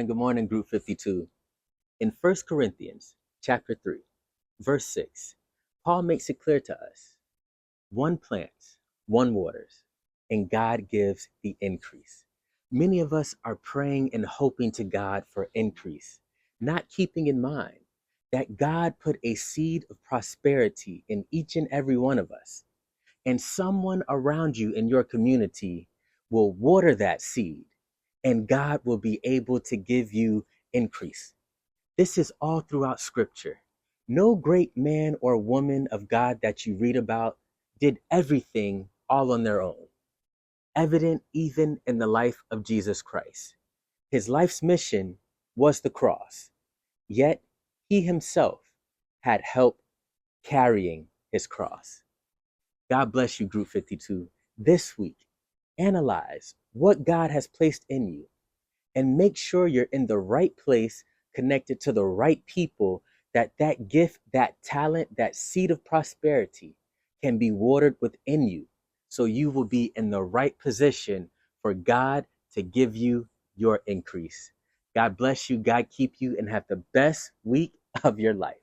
Good morning, Group 52. In 1 Corinthians chapter 3, verse 6, Paul makes it clear to us, one plants, one waters, and God gives the increase. Many of us are praying and hoping to God for increase, not keeping in mind that God put a seed of prosperity in each and every one of us. And someone around you in your community will water that seed, and God will be able to give you increase. This is all throughout Scripture. No great man or woman of God that you read about did everything all on their own. Evident even in the life of Jesus Christ. His life's mission was the cross, yet he himself had help carrying his cross. God bless you, Group 52. This week, analyze what God has placed in you and make sure you're in the right place, connected to the right people, that gift, that talent, that seed of prosperity can be watered within you. So you will be in the right position for God to give you your increase. God bless you. God keep you and have the best week of your life.